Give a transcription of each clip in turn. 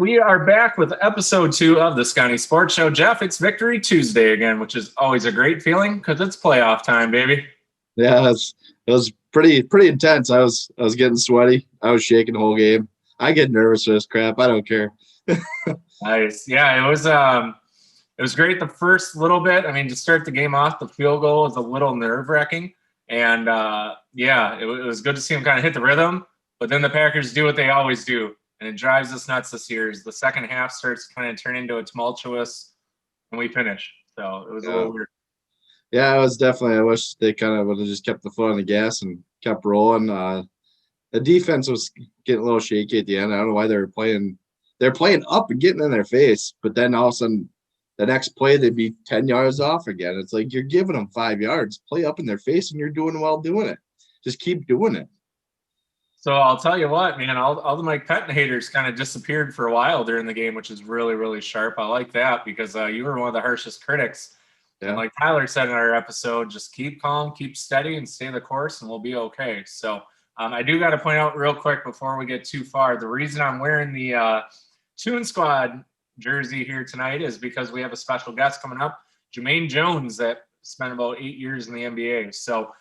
We are back with episode 2 of the Sconni Sports Show. Jeff, it's Victory Tuesday again, which is always a great feeling because it's playoff time, baby. Yeah, it was pretty intense. I was getting sweaty. I was shaking the whole game. I get nervous for this crap. I don't care. Nice. Yeah, it was great the first little bit. I mean, to start the game off, the field goal was a little nerve-wracking. And, it was good to see them kind of hit the rhythm. But then the Packers do what they always do. And it drives us nuts this year. The second half starts to kind of turn into a tumultuous, and we finish. So it was a little weird. Yeah, it was definitely. I wish they kind of would have just kept the foot on the gas and kept rolling. The defense was getting a little shaky at the end. I don't know why they were playing. They're playing up and getting in their face, but then all of a sudden, the next play they'd be 10 yards off again. It's like you're giving them 5 yards. Play up in their face, and you're doing well doing it. Just keep doing it. So I'll tell you what, man, all the Mike Pettin haters kind of disappeared for a while during the game, which is really, really sharp. I like that because you were one of the harshest critics. Yeah. And like Tyler said in our episode, just keep calm, keep steady, and stay the course, and we'll be okay. So I do got to point out real quick before we get too far, the reason I'm wearing the Toon Squad jersey here tonight is because we have a special guest coming up, Jermaine Jones, that spent about 8 years in the NBA. So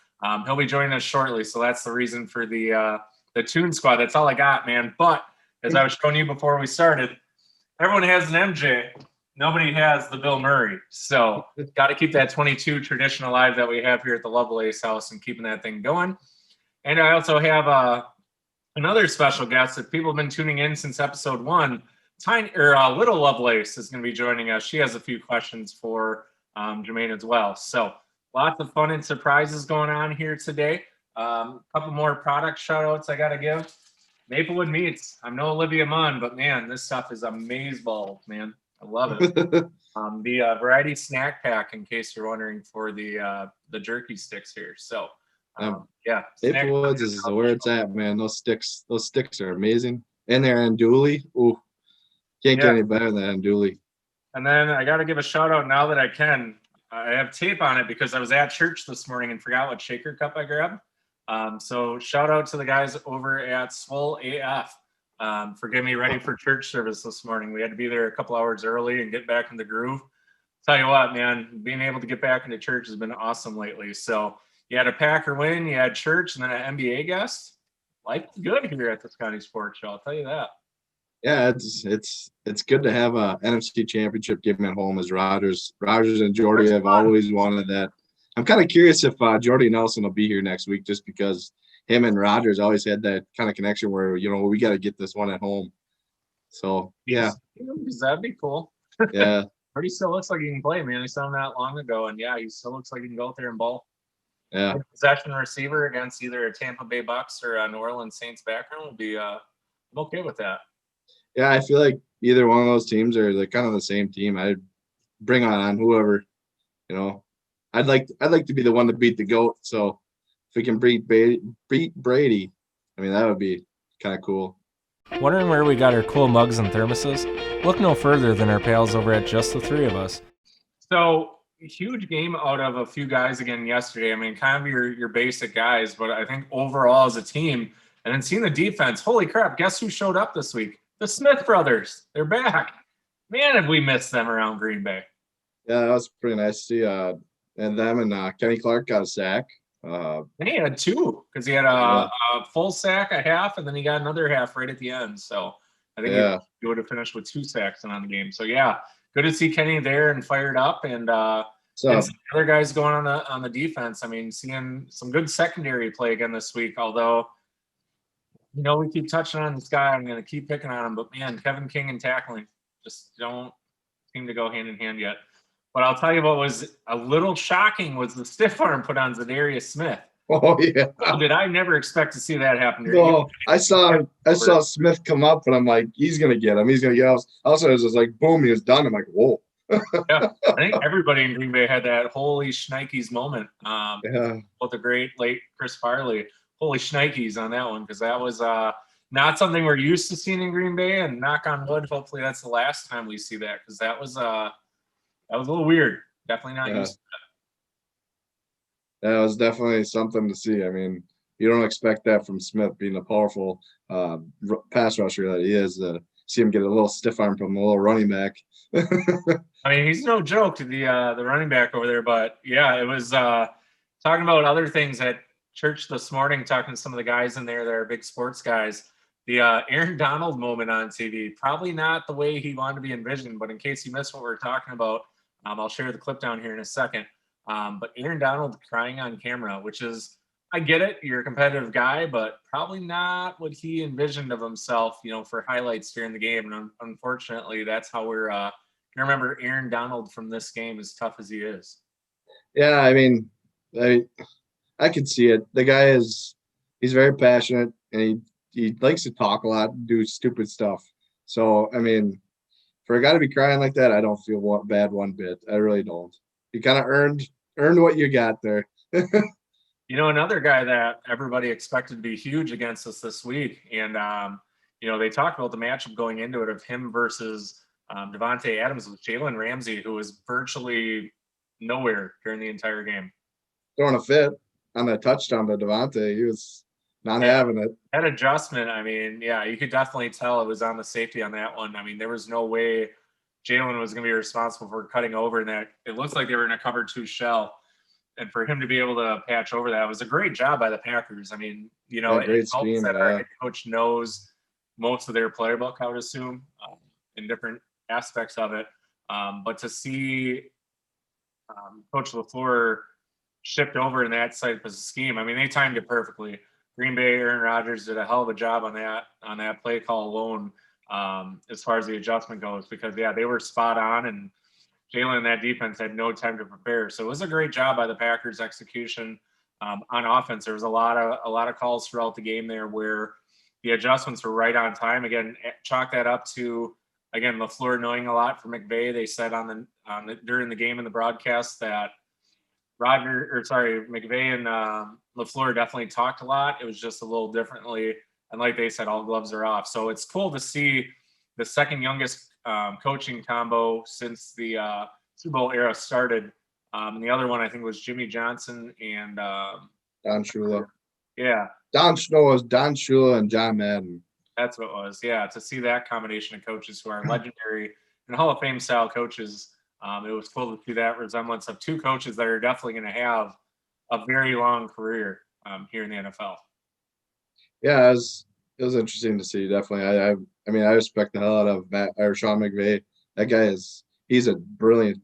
he'll be joining us shortly. So that's the reason for the Toon Squad. That's all I got, man. But as I was showing you before we started, everyone has an MJ. Nobody has the Bill Murray. So got to keep that 22 tradition alive that we have here at the Lovelace house and keeping that thing going. And I also have another special guest. If people have been tuning in since episode 1, Little Lovelace is going to be joining us. She has a few questions for Jermaine as well. So lots of fun and surprises going on here today. A couple more product shout outs I got to give. Maplewood Meats. I'm no Olivia Munn, but man, this stuff is amazeballs, man. I love it. The variety snack pack, in case you're wondering, for the jerky sticks here. So, Maplewoods is where it's at, man. Those sticks are amazing. And they're andouille. Ooh, can't get any better than andouille. And then I got to give a shout out now that I can. I have tape on it because I was at church this morning and forgot what shaker cup I grabbed. So shout out to the guys over at Swole AF for getting me ready for church service this morning. We had to be there a couple hours early and get back in the groove. Tell you what, man, being able to get back into church has been awesome lately. So you had a Packer win, you had church, and then an NBA guest. Life's good here at the Sconni Sports Show, I'll tell you that. Yeah, it's good to have a NFC Championship game at home, as Rogers and Jordy have always wanted that. I'm kind of curious if Jordy Nelson will be here next week, just because him and Rogers always had that kind of connection where, we got to get this one at home. So, yeah. That'd be cool. Yeah. Jordy still looks like he can play, man. He saw him not long ago, and yeah, he still looks like he can go out there and ball. Yeah. Possession receiver against either a Tampa Bay Bucks or a New Orleans Saints background would be I'm okay with that. Yeah, I feel like either one of those teams are kind of the same team. I'd bring on whoever, I'd like to be the one to beat the GOAT. So if we can beat Brady, I mean, that would be kind of cool. Wondering where we got our cool mugs and thermoses? Look no further than our pals over at Just the Three of Us. So huge game out of a few guys again yesterday. I mean, kind of your basic guys, but I think overall as a team, and then seeing the defense, holy crap, guess who showed up this week? The Smith brothers. They're back. Man, have we missed them around Green Bay. Yeah, that was pretty nice to see. And them and Kenny Clark got a sack. He had 2 because he had a full sack, a half, and then he got another half right at the end. So I think he would have finished with 2 sacks on the game. So, yeah, good to see Kenny there and fired up. And some other guys going on the defense. I mean, seeing some good secondary play again this week, although – we keep touching on this guy. I'm going to keep picking on him. But, man, Kevin King and tackling just don't seem to go hand in hand yet. But I'll tell you what was a little shocking was the stiff arm put on Zadarius Smith. Oh, yeah. Did I never expect to see that happen? No, I saw Smith come up, and I'm like, he's going to get him. He's going to get him. Also, it was just like, boom, he was done. I'm like, whoa. Yeah, I think everybody in Green Bay had that holy shnikes moment. With the great late Chris Farley. Holy shnikes on that one, because that was not something we're used to seeing in Green Bay, and knock on wood, hopefully that's the last time we see that, because that was a little weird. Definitely not used to that. Yeah, it was definitely something to see. I mean, you don't expect that from Smith, being a powerful pass rusher that he is. see him get a little stiff arm from a little running back. I mean, he's no joke to the running back over there, but yeah, it was talking about other things at church this morning, talking to some of the guys in there that are big sports guys. The Aaron Donald moment on TV, probably not the way he wanted to be envisioned, but in case you missed what we're talking about, I'll share the clip down here in a second. But Aaron Donald crying on camera, which is, I get it, you're a competitive guy, but probably not what he envisioned of himself, for highlights during the game. And unfortunately, that's how we're remember Aaron Donald from this game, as tough as he is. Yeah, I mean, I could see it. The guy he's very passionate, and he likes to talk a lot and do stupid stuff. So, I mean, for a guy to be crying like that, I don't feel bad one bit. I really don't. You kind of earned what you got there. Another guy that everybody expected to be huge against us this week, and they talked about the matchup going into it of him versus Devontae Adams with Jalen Ramsey, who was virtually nowhere during the entire game. Throwing a fit on that touchdown to Devontae. He was not having it. That adjustment, I mean, yeah, you could definitely tell it was on the safety on that one. I mean, there was no way Jalen was going to be responsible for cutting over, and that it looks like they were in a cover 2 shell. And for him to be able to patch over that was a great job by the Packers. I mean, it helps that our head coach knows most of their playbook, I would assume, in different aspects of it. But to see Coach LaFleur shift over in that type of scheme, I mean, they timed it perfectly. Green Bay, Aaron Rodgers did a hell of a job on that play call alone, as far as the adjustment goes, because they were spot on, and Jalen and that defense had no time to prepare. So it was a great job by the Packers execution on offense. There was a lot of calls throughout the game there where the adjustments were right on time. Again, chalk that up to, again, LaFleur knowing a lot from McVay. They said during the game in the broadcast that McVay and LaFleur definitely talked a lot. It was just a little differently. And like they said, all gloves are off. So it's cool to see the second youngest coaching combo since the Super Bowl era started. And the other one, I think, was Jimmy Johnson and Don Shula. Yeah. Don Shula and John Madden. That's what it was. Yeah. To see that combination of coaches who are legendary and Hall of Fame style coaches, it was cool to see that resemblance of two coaches that are definitely going to have a very long career here in the NFL. Yeah, it was interesting to see. Definitely. I mean, I respect the hell out of Sean McVay. That guy he's a brilliant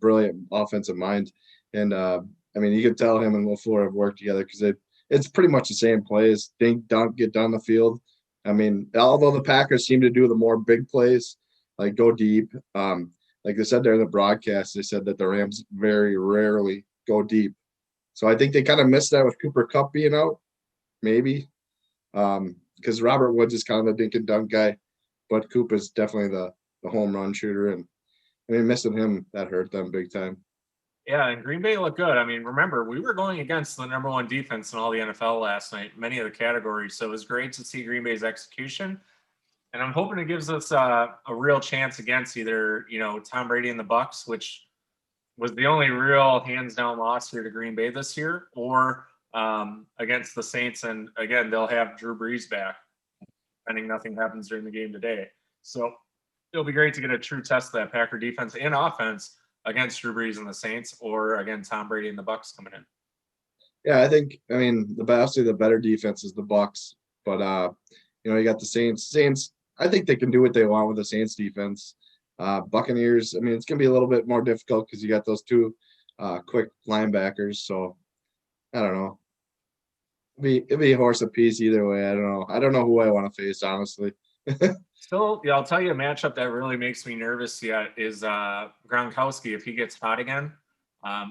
offensive mind. And I mean, you could tell him and LaFleur have worked together because it's pretty much the same plays. Dink, dunk, get down the field. I mean, although the Packers seem to do the more big plays, like go deep. Like they said there in the broadcast, they said that the Rams very rarely go deep. So I think they kind of missed that with Cooper Kupp being out, maybe. Because Robert Woods is kind of the dink and dunk guy, but Coop is definitely the home run shooter. And I mean, missing him, that hurt them big time. Yeah, and Green Bay looked good. I mean, remember, we were going against the number one defense in all the NFL last night, many of the categories. So it was great to see Green Bay's execution. And I'm hoping it gives us a real chance against either, Tom Brady and the Bucs, which was the only real hands-down loss here to Green Bay this year, or against the Saints. And again, they'll have Drew Brees back, depending nothing happens during the game today. So it'll be great to get a true test of that Packer defense and offense against Drew Brees and the Saints, or again, Tom Brady and the Bucs coming in. Yeah, I mean, obviously the better defense is the Bucs, but you got the Saints. Saints, I think they can do what they want with the Saints defense. Buccaneers, I mean, it's gonna be a little bit more difficult because you got those two quick linebackers. So I don't know. It'd be a horse apiece either way. I don't know who I want to face, honestly. Still, I'll tell you a matchup that really makes me nervous yet is Gronkowski if he gets hot again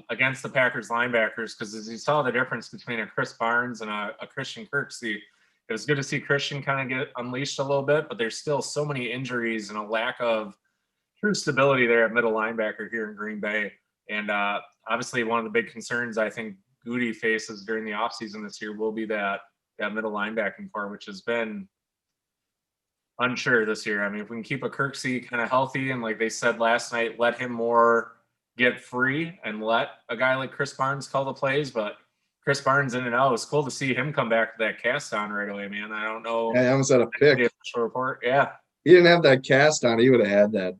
against the Packers linebackers, because as you saw the difference between a Chris Barnes and a Christian Kirksey, it was good to see Christian kind of get unleashed a little bit, but there's still so many injuries and a lack of true stability there at middle linebacker here in Green Bay. And obviously one of the big concerns I think Goody faces during the offseason this year will be that middle linebacking core, which has been unsure this year. I mean, if we can keep a Kirksey kind of healthy and like they said last night, let him more get free and let a guy like Chris Barnes call the plays. But Chris Barnes in and out, it's cool to see him come back to that cast on right away, man. I don't know. Yeah, I almost had a pick. Report. Yeah. he didn't have that cast on, he would have had that.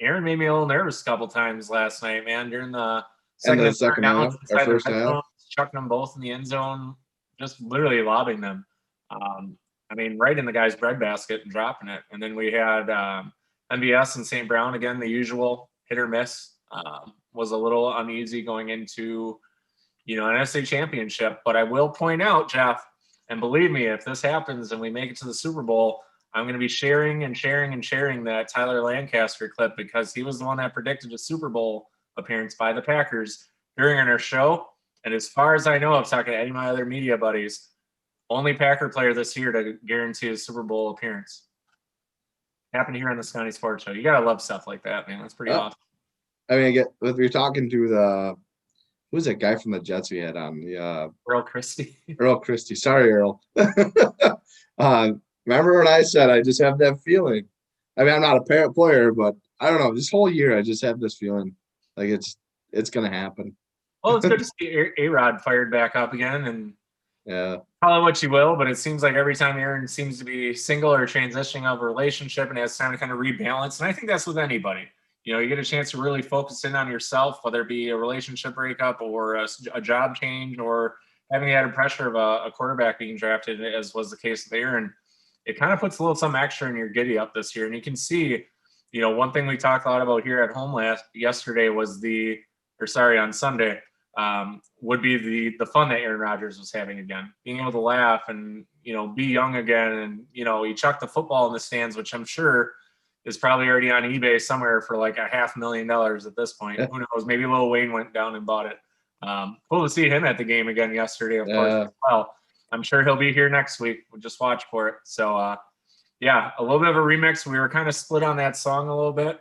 Aaron made me a little nervous a couple times last night, man. During the And second the and third second downs half, or inside the first red half. zone, chucking them both in the end zone, just literally lobbing them. I mean, right in the guy's breadbasket and dropping it. And then we had MBS and St. Brown again, the usual hit or miss. Was a little uneasy going into, an NFC Championship. But I will point out, Jeff, and believe me, if this happens and we make it to the Super Bowl, I'm going to be sharing and sharing and sharing that Tyler Lancaster clip because he was the one that predicted a Super Bowl appearance by the Packers during our show. And as far as I know, I've talked to any of my other media buddies, only Packer player this year to guarantee a Super Bowl appearance. Happened here on the Sconni Sports Show. You got to love stuff like that, man. That's pretty awesome. I mean, if you're talking to who's that guy from the Jets we had on? Earl Christie. Earl Christie. Sorry, Earl. Remember when I said I just have that feeling? I mean, I'm not a parent player, but I don't know. This whole year, I just have this feeling like it's gonna happen. Well, it's good to see A-Rod fired back up again, and yeah, call it what you will, but it seems like every time Aaron seems to be single or transitioning of a relationship and has time to kind of rebalance, and I think that's with anybody. You get a chance to really focus in on yourself, whether it be a relationship breakup or a job change or having the added pressure of a quarterback being drafted, as was the case with Aaron. It kind of puts a little something extra in your giddy up this year. And you can see, one thing we talked a lot about here at home yesterday was on Sunday, would be the fun that Aaron Rodgers was having again, being able to laugh and, be young again. And, he chucked the football in the stands, which I'm sure is probably already on eBay somewhere for like $500,000 at this point. Yeah. Who knows? Maybe Lil Wayne went down and bought it. Cool to see him at the game again yesterday, of course, as well. I'm sure he'll be here next week. We'll just watch for it. So, a little bit of a remix. We were kind of split on that song a little bit.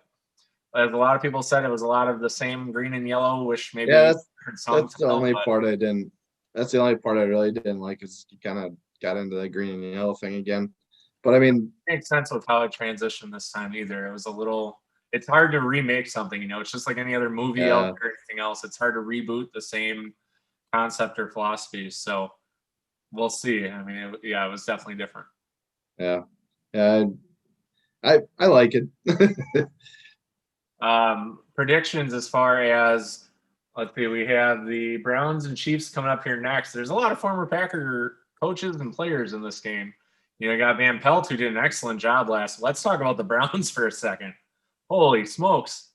As a lot of people said, it was a lot of the same Green and Yellow, which maybe that's the only part I didn't. That's the only part I really didn't like is you kind of got into the Green and Yellow thing again. But I mean, it makes sense with how it transitioned this time either. It was it's hard to remake something, it's just like any other movie out there or anything else. It's hard to reboot the same concept or philosophy. So we'll see. I mean, it was definitely different. Yeah. I like it. Predictions as far as, let's see, we have the Browns and Chiefs coming up here next. There's a lot of former Packer coaches and players in this game. You got Van Pelt, who did an excellent job last. Let's talk about the Browns for a second. Holy smokes.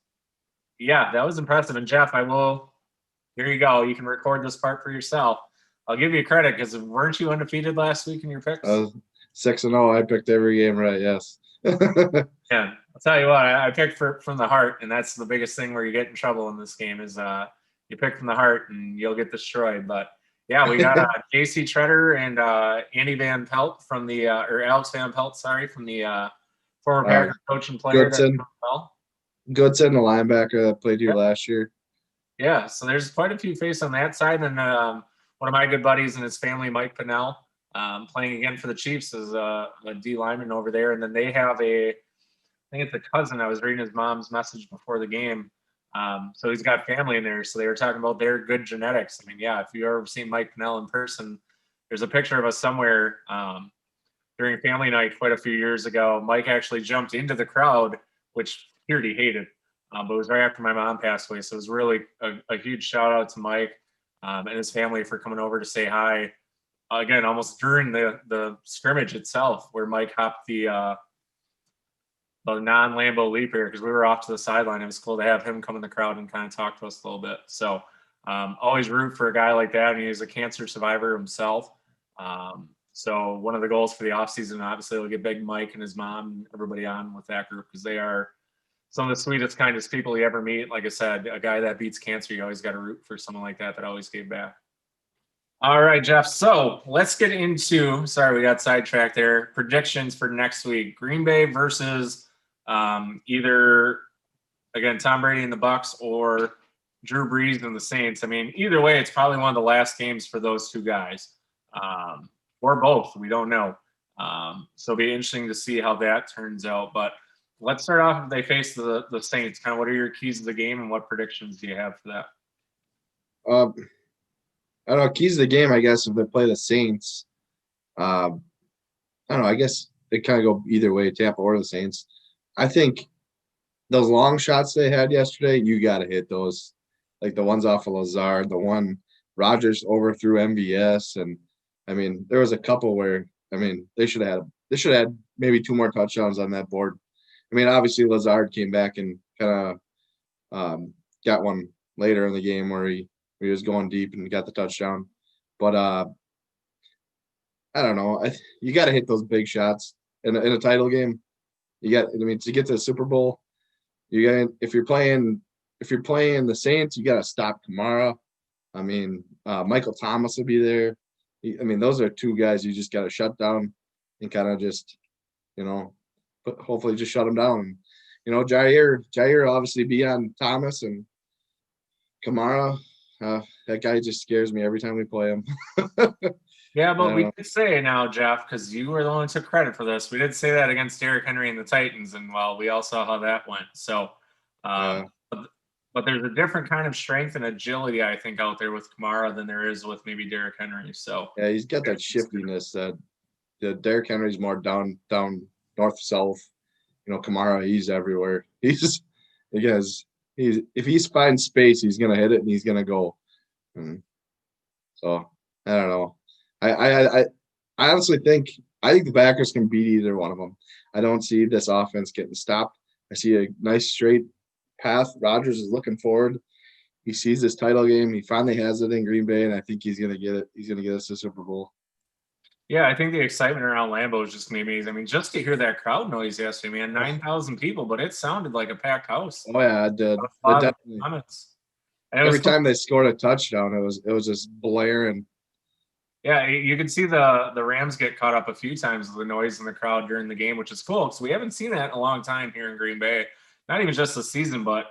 Yeah, that was impressive. And Jeff, here you go. You can record this part for yourself. I'll give you credit because weren't you undefeated last week in your picks? 6-0. I picked every game right. Yes. Yeah, I'll tell you what. I picked from the heart, and that's the biggest thing where you get in trouble in this game is you pick from the heart and you'll get destroyed. But yeah, we got J.C. Treader and Andy Van Pelt from the or Alex Van Pelt, from the former Packer coach and player. Goodson, the linebacker that played here last year. Yeah, so there's quite a few faces on that side. And one of my good buddies and his family, Mike Pinnell, playing again for the Chiefs as a D lineman over there. And then they have I think it's a cousin. I was reading his mom's message before the game. So he's got family in there. So they were talking about their good genetics. I mean, yeah, if you've ever seen Mike Pinnell in person, there's a picture of us somewhere during family night quite a few years ago. Mike actually jumped into the crowd, which Peardy hated. But it was right after my mom passed away. So it was really a huge shout out to Mike and his family for coming over to say hi. Again, almost during the scrimmage itself, where Mike hopped the non-Lambeau leap here because we were off to the sideline. It was cool to have him come in the crowd and kind of talk to us a little bit. So always root for a guy like that. And he's a cancer survivor himself. So one of the goals for the offseason, obviously, will get Big Mike and his mom and everybody on with that group because they are some of the sweetest, kindest people you ever meet. Like I said, a guy that beats cancer, you always got to root for someone like that always gave back. All right, Jeff. So let's get into, sorry, we got sidetracked there. Predictions for next week. Green Bay versus either, again, Tom Brady and the Bucs or Drew Brees and the Saints. I mean, either way, it's probably one of the last games for those two guys. Or both. We don't know. So it'll be interesting to see how that turns out. But let's start off if they face the Saints. Kind of what are your keys to the game and what predictions do you have for that? I don't know. Keys to the game, I guess, if they play the Saints. I don't know. I guess it kind of go either way, Tampa or the Saints. I think those long shots they had yesterday, you got to hit those, like the ones off of Lazard, the one Rodgers overthrew MVS, and I mean there was a couple where they should have had maybe 2 more touchdowns on that board. I mean, obviously Lazard came back and kind of got one later in the game where he was going deep and got the touchdown, but I don't know. You got to hit those big shots in a title game. To get to the Super Bowl, if you're playing the Saints, you got to stop Kamara. I mean, Michael Thomas will be there. Those are 2 guys you just got to shut down and kind of just, hopefully just shut them down. Jair will obviously be on Thomas and Kamara. That guy just scares me every time we play him. Yeah, but we did say now, Jeff, because you were the one who took credit for this. We did say that against Derrick Henry and the Titans, and we all saw how that went. So, but there's a different kind of strength and agility, I think, out there with Kamara than there is with maybe Derrick Henry. So yeah, he's got that shiftiness that Derrick Henry's more down north south. Kamara, he's everywhere. If he finds space, he's gonna hit it and he's gonna go. So I don't know. I honestly think the Packers can beat either one of them. I don't see this offense getting stopped. I see a nice straight path. Rodgers is looking forward. He sees this title game. He finally has it in Green Bay, and I think he's going to get it. He's going to get us the Super Bowl. Yeah, I think the excitement around Lambeau is just going to be amazing. Just to hear that crowd noise yesterday, man, 9,000 people, but it sounded like a packed house. Oh, yeah, it did. Every time they scored a touchdown, it was just blaring. Yeah, you could see the Rams get caught up a few times with the noise in the crowd during the game, which is cool because we haven't seen that in a long time here in Green Bay. Not even just this season, but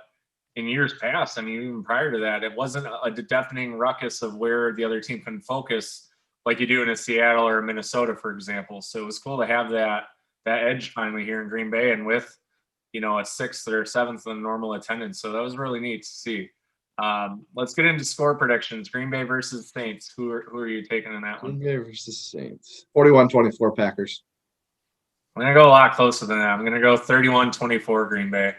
in years past. Even prior to that, it wasn't a deafening ruckus of where the other team can focus like you do in a Seattle or Minnesota, for example. So it was cool to have that edge finally here in Green Bay, and with a 6th or 7th than normal attendance. So that was really neat to see. Let's get into score predictions. Green Bay versus Saints. Who are you taking in that one? Green Bay versus Saints. 41-24 Packers. I'm going to go a lot closer than that. I'm going to go 31-24 Green Bay.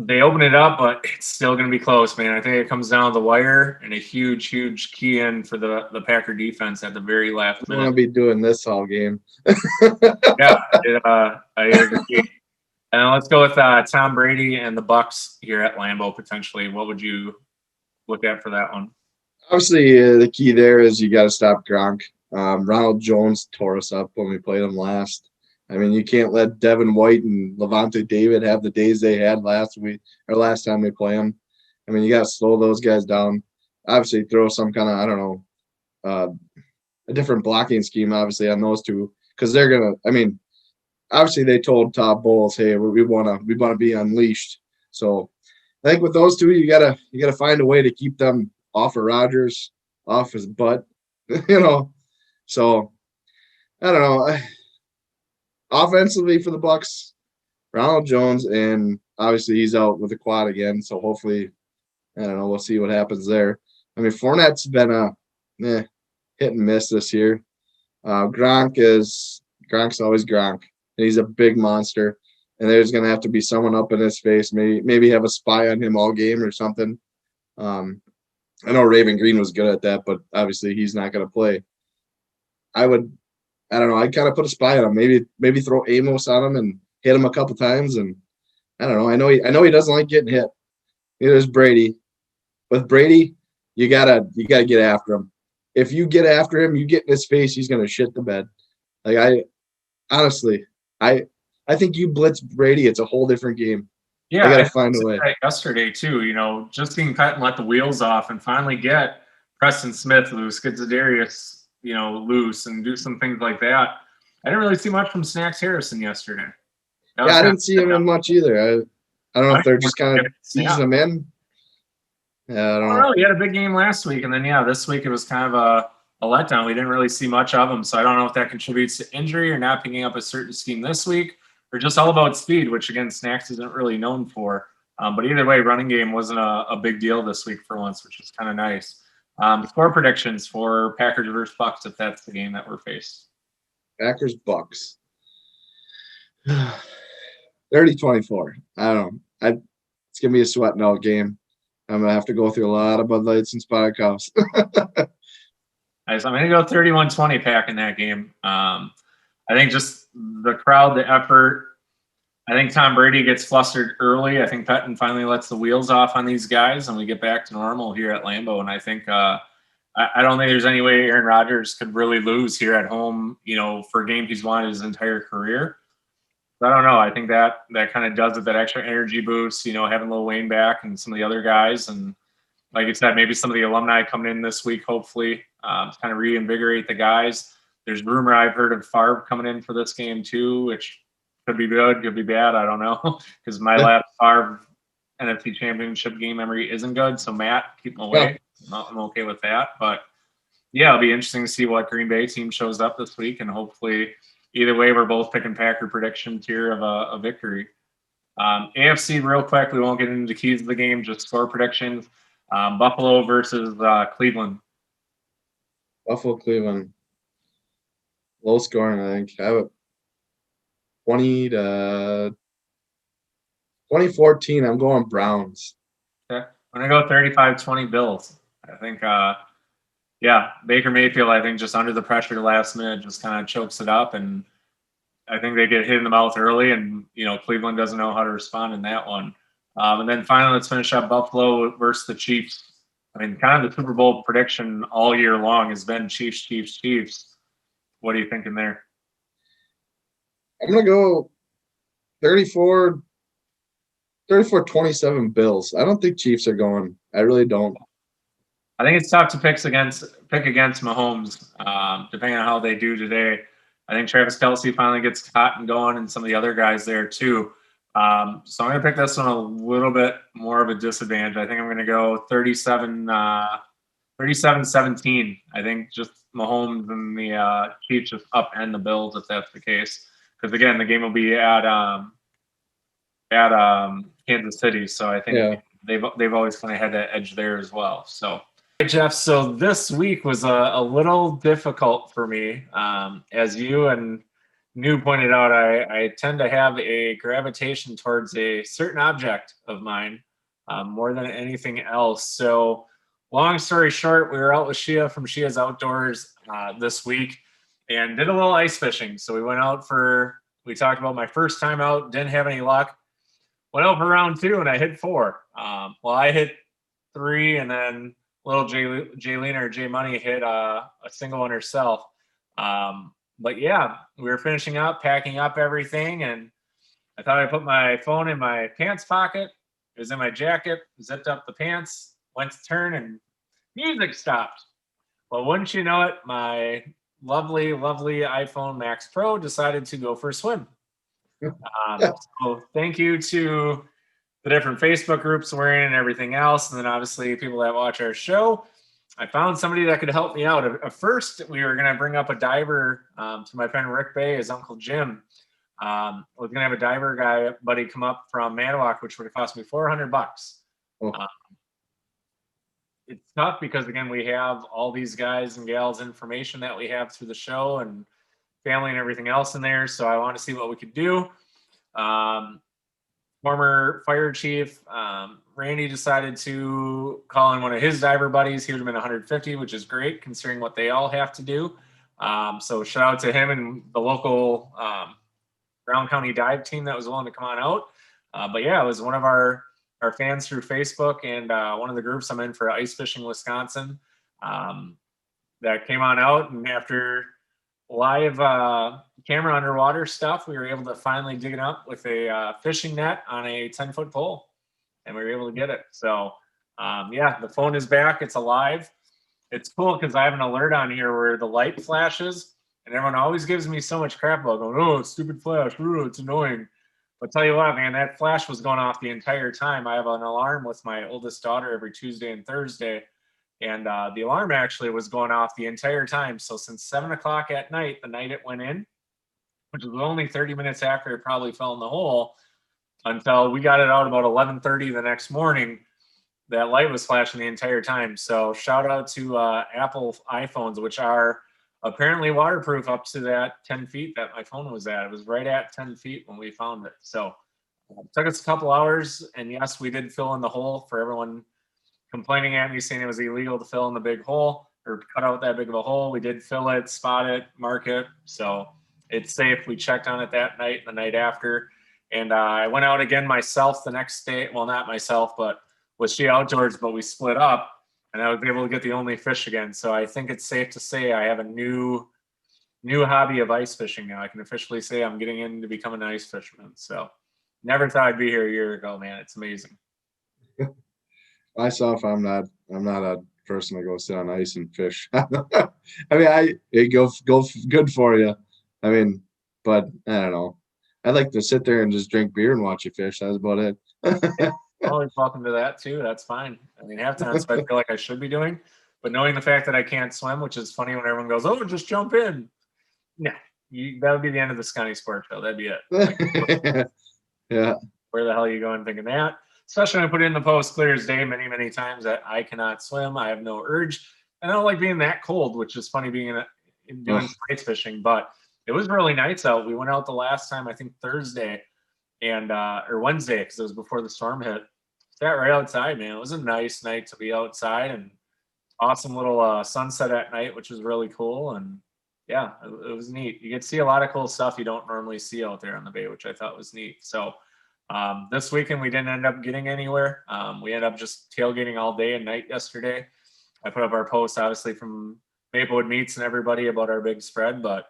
They open it up, but it's still going to be close, man. I think it comes down to the wire and a huge, huge key in for the Packer defense at the very last minute. I'm going to be doing this all game. Yeah, I agree. And let's go with Tom Brady and the Bucs here at Lambeau potentially. What would you look at for that one? Obviously, the key there is you got to stop Gronk. Ronald Jones tore us up when we played him last. You can't let Devin White and Levante David have the days they had last time we play them. You got to slow those guys down. Obviously, throw some kind of, a different blocking scheme, obviously, on those two, because they're going to, obviously they told Todd Bowles, hey, we want to be unleashed. So I think with those two, you gotta find a way to keep them off of Rodgers, off his butt, So I don't know. Offensively for the Bucs, Ronald Jones, and obviously he's out with a quad again. So hopefully, I don't know. We'll see what happens there. Fournette's been a hit and miss this year. Gronk's always Gronk. And he's a big monster, and there's going to have to be someone up in his face, maybe have a spy on him all game or something. I know Raven Green was good at that, but obviously he's not going to play. I don't know. I'd kind of put a spy on him, maybe throw Amos on him and hit him a couple times, and I don't know. I know he doesn't like getting hit. Neither does Brady. With Brady, you gotta get after him. If you get after him, you get in his face, he's going to shit the bed. Honestly, I think you blitz Brady, it's a whole different game. Yeah, I gotta find a way. Yesterday too, just being cut and let the wheels off and finally get Preston Smith loose, get Zadarius, loose, and do some things like that. I didn't really see much from Snacks Harrison yesterday. I didn't see him in much either. I don't know if they're just kind of easing him in. Yeah, I don't know. He had a big game last week, and then this week it was kind of a letdown. We didn't really see much of him, so I don't know if that contributes to injury or not picking up a certain scheme this week, or just all about speed, which again Snacks isn't really known for. But either way, running game wasn't a big deal this week for once, which is kind of nice. Score predictions for Packers versus Bucs, if that's the game that we're faced. Packers Bucs. 30-24. I don't know. It's going to be a sweating out game. I'm going to have to go through a lot of Bud Lights and Spotted Cups. I'm going to go 31-20 Pack in that game. I think just the crowd, the effort. I think Tom Brady gets flustered early. I think Pettin finally lets the wheels off on these guys, and we get back to normal here at Lambeau. And I think I don't think there's any way Aaron Rodgers could really lose here at home, for a game he's won his entire career. I don't know. I think that kind of does it, that extra energy boost, having Lil Wayne back and some of the other guys. And like you said, maybe some of the alumni coming in this week, hopefully, to kind of reinvigorate the guys. There's rumor I've heard of Favre coming in for this game too, which could be good, could be bad. I don't know, because my last Favre NFC Championship game memory isn't good. So Matt, keep him away. Yeah. I'm okay with that. But yeah, it'll be interesting to see what Green Bay team shows up this week, and hopefully, either way, we're both picking Packer predictions here of a victory. AFC, real quick, we won't get into the keys of the game, just score predictions. Buffalo versus Cleveland. Buffalo, Cleveland. Low scoring, I think. I have it 2014. I'm going Browns. Okay. I'm going to go 35-20 Bills. I think, Baker Mayfield, I think, just under the pressure last minute, just kind of chokes it up. And I think they get hit in the mouth early, and, Cleveland doesn't know how to respond in that one. And then finally, let's finish up Buffalo versus the Chiefs. I mean, kind of the Super Bowl prediction all year long has been Chiefs, Chiefs, Chiefs. What are you thinking there? I'm going to go 34-27 Bills. I don't think Chiefs are going. I really don't. I think it's tough to pick against Mahomes, depending on how they do today. I think Travis Kelce finally gets hot and going, and some of the other guys there too. So I'm going to pick this one a little bit more of a disadvantage. I think I'm going to go 37-17. I think just Mahomes and the Chiefs just upend the Bills if that's the case. Because again, the game will be at Kansas City, so I think they've always kind of had that edge there as well. So, Jeff, so this week was a little difficult for me, as you and New pointed out. I tend to have a gravitation towards a certain object of mine more than anything else. So, long story short, we were out with Shia from Shia's Outdoors this week and did a little ice fishing. So we went out we talked about my first time out, didn't have any luck. Went out for round 2 and I hit 4. I hit 3, and then little Jaylena or J Money hit a single on herself. But yeah, we were finishing up, packing up everything, and I thought I'd put my phone in my pants pocket. It was in my jacket, zipped up the pants, went to turn, and music stopped. Well, wouldn't you know it, my lovely, lovely iPhone Max Pro decided to go for a swim. So thank you to the different Facebook groups we're in and everything else, and then obviously people that watch our show. I found somebody that could help me out. At first, we were going to bring up a diver to my friend Rick Bay, his Uncle Jim. We're going to have a diver buddy come up from Manawak, which would have cost me $400. Oh. It's tough because, again, we have all these guys and gals information that we have through the show and family and everything else in there. So I want to see what we could do. Former fire chief Randy decided to call in one of his diver buddies. He would have been 150, which is great considering what they all have to do. So shout out to him and the local Brown County dive team that was willing to come on out. But yeah, it was one of our fans through Facebook and one of the groups I'm in for Ice Fishing Wisconsin that came on out, and after live camera underwater stuff, we were able to finally dig it up with a fishing net on a 10-foot pole, and we were able to get it. So the phone is back, it's alive. It's cool because I have an alert on here where the light flashes, and everyone always gives me so much crap about going, oh, it's stupid flash, oh, it's annoying. But tell you what, man, that flash was going off the entire time. I have an alarm with my oldest daughter every Tuesday and Thursday, and the alarm actually was going off the entire time. So since 7 o'clock at night, the night it went in, which was only 30 minutes after it probably fell in the hole, until we got it out about 11:30 the next morning, that light was flashing the entire time. So shout out to Apple iPhones, which are apparently waterproof up to that 10 feet that my phone was at. It was right at 10 feet when we found it. So it took us a couple hours. And yes, we did fill in the hole for everyone complaining at me saying it was illegal to fill in the big hole or cut out that big of a hole. We did fill it, spot it, mark it. So it's safe. We checked on it that night and the night after. And I went out again myself the next day. Well, not myself, but with She Outdoors, but we split up. And I was able to get the only fish again. So I think it's safe to say I have a new hobby of ice fishing now. I can officially say I'm getting into becoming an ice fisherman. So never thought I'd be here a year ago, man. It's amazing. Myself, I'm not a person to go sit on ice and fish. I mean, it go good for you. I mean, but I don't know. I'd like to sit there and just drink beer and watch you fish. That's about it. Always welcome to that too. That's fine. I mean, half times I feel like I should be doing, but knowing the fact that I can't swim, which is funny when everyone goes, "Oh, just jump in." No, that would be the end of the Sconni Sports Show. That'd be it. Like, yeah. Where the hell are you going thinking that? Especially when I put in the post clear as day many times that I cannot swim. I have no urge. And I don't like being that cold, which is funny being doing ice fishing. But it was really nice out. We went out the last time, I think Thursday and or Wednesday, because it was before the storm hit. Sat right outside, man. It was a nice night to be outside and awesome little sunset at night, which was really cool. And yeah, it was neat. You get to see a lot of cool stuff you don't normally see out there on the bay, which I thought was neat. So this weekend we didn't end up getting anywhere. We ended up just tailgating all day and night yesterday. I put up our post obviously from Maplewood Meats and everybody about our big spread, but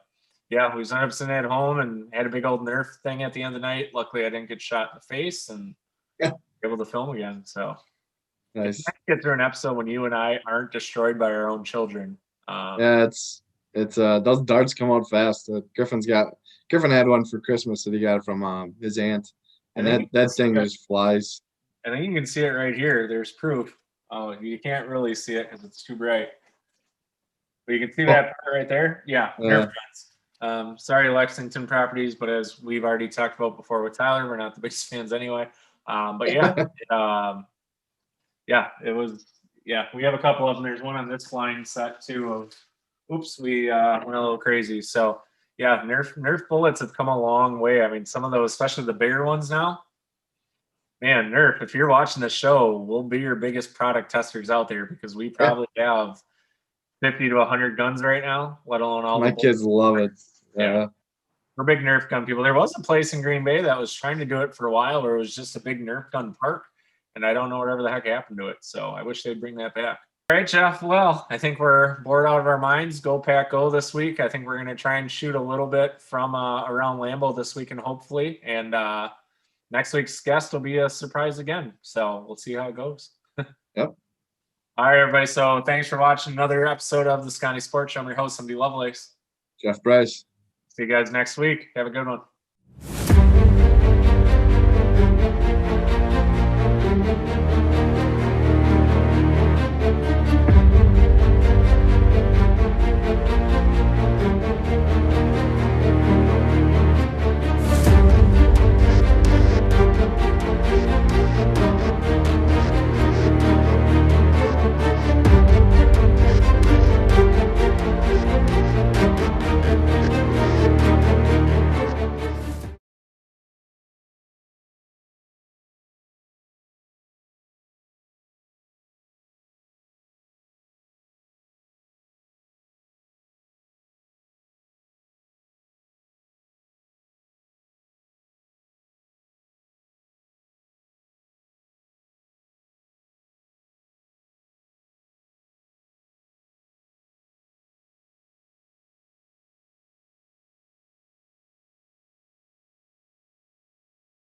yeah, we ended up sitting at home and had a big old Nerf thing at the end of the night. Luckily I didn't get shot in the face and able to film again. So Nice. it's nice to get through an episode when you and I aren't destroyed by our own children. Yeah, it's those darts come out fast. Griffin had one for Christmas that he got from his aunt, and that thing just flies. I think you can see it right here. There's proof. Oh, you can't really see it because it's too bright. But you can see that part right there. Yeah, Nerf guns. Sorry, Lexington Properties, but as we've already talked about before with Tyler, we're not the biggest fans anyway. But yeah, it was. Yeah, we have a couple of them. There's one on this flying set too. Of, oops, we went a little crazy. So yeah, Nerf bullets have come a long way. I mean, some of those, especially the bigger ones now. Man, Nerf, if you're watching the show, we'll be your biggest product testers out there because we probably have 50 to 100 guns right now, let alone all my kids love it. Yeah. We're big Nerf gun people. There was a place in Green Bay that was trying to do it for a while where it was just a big Nerf gun park, and I don't know whatever the heck happened to it. So I wish they'd bring that back. All right, Jeff. Well, I think we're bored out of our minds. Go Pack Go this week. I think we're going to try and shoot a little bit from around Lambeau this weekend, hopefully. And next week's guest will be a surprise again. So we'll see how it goes. Yep. All right, everybody. So thanks for watching another episode of the Sconni Sports Show. I'm your host, Somebody Lovelace. Jeff Bryce. See you guys next week. Have a good one.